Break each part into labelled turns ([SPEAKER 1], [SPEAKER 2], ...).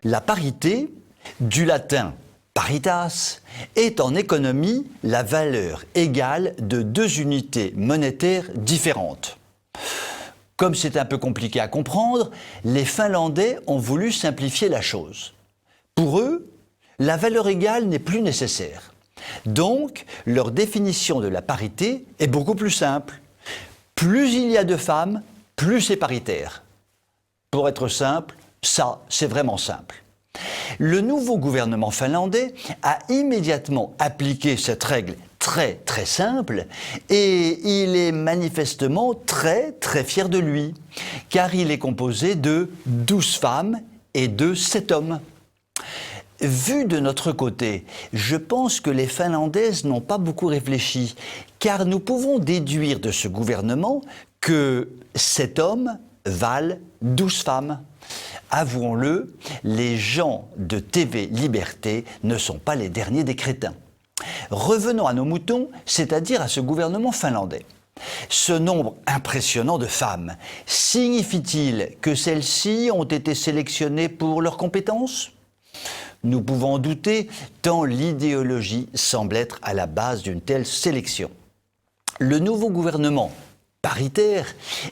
[SPEAKER 1] La parité, du latin paritas, est en économie la valeur égale de deux unités monétaires différentes. Comme c'est un peu compliqué à comprendre, les Finlandais ont voulu simplifier la chose. Pour eux, la valeur égale n'est plus nécessaire. Donc, leur définition de la parité est beaucoup plus simple. Plus il y a de femmes, plus c'est paritaire. Pour être simple, ça, c'est vraiment simple. Le nouveau gouvernement finlandais a immédiatement appliqué cette règle très simple et il est manifestement très fier de lui, car il est composé de 12 femmes et de 7 hommes. Vu de notre côté, je pense que les Finlandaises n'ont pas beaucoup réfléchi, car nous pouvons déduire de ce gouvernement que 7 hommes valent 12 femmes. Avouons-le, les gens de TV Liberté ne sont pas les derniers des crétins. Revenons à nos moutons, c'est-à-dire à ce gouvernement finlandais. Ce nombre impressionnant de femmes signifie-t-il que celles-ci ont été sélectionnées pour leurs compétences ? Nous pouvons en douter, tant l'idéologie semble être à la base d'une telle sélection. Le nouveau gouvernement paritaire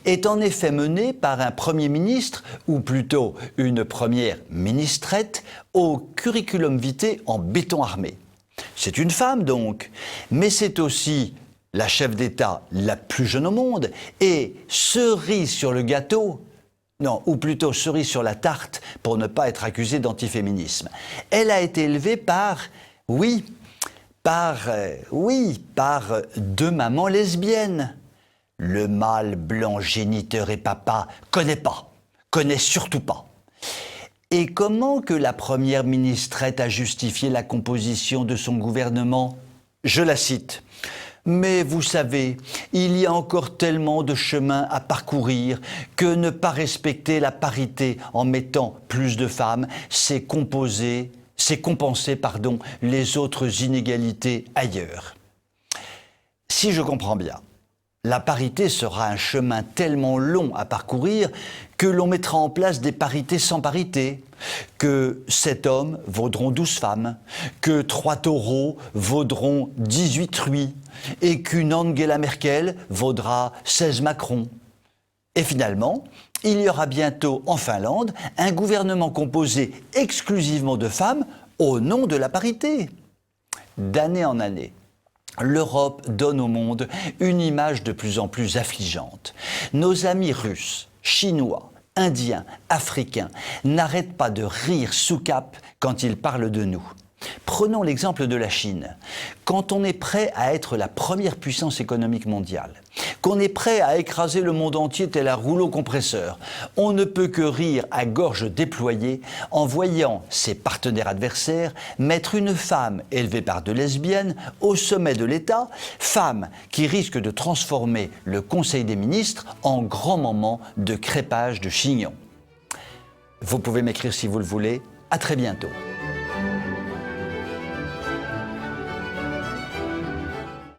[SPEAKER 1] est en effet mené par un Premier ministre, ou plutôt une première ministrette, au curriculum vitae en béton armé. C'est une femme donc, mais c'est aussi la chef d'État la plus jeune au monde et cerise sur le gâteau, non, ou plutôt cerise sur la tarte pour ne pas être accusée d'antiféminisme. Elle a été élevée par deux mamans lesbiennes. Le mâle blanc géniteur et papa connaît surtout pas. Et comment que la première ministrette a justifié la composition de son gouvernement ? Je la cite. « Mais vous savez, il y a encore tellement de chemin à parcourir que ne pas respecter la parité en mettant plus de femmes, c'est compenser les autres inégalités ailleurs. » Si je comprends bien, la parité sera un chemin tellement long à parcourir que l'on mettra en place des parités sans parité, que 7 hommes vaudront 12 femmes, que 3 taureaux vaudront 18 truies, et qu'une Angela Merkel vaudra 16 Macron. Et finalement, il y aura bientôt en Finlande un gouvernement composé exclusivement de femmes au nom de la parité. D'année en année, l'Europe donne au monde une image de plus en plus affligeante. Nos amis russes, chinois, indiens, africains n'arrêtent pas de rire sous cape quand ils parlent de nous. Prenons l'exemple de la Chine. Quand on est prêt à être la première puissance économique mondiale, qu'on est prêt à écraser le monde entier tel un rouleau compresseur, on ne peut que rire à gorge déployée en voyant ses partenaires adversaires mettre une femme élevée par deux lesbiennes au sommet de l'État, femme qui risque de transformer le Conseil des ministres en grand moment de crépage de chignons. Vous pouvez m'écrire si vous le voulez. À très bientôt.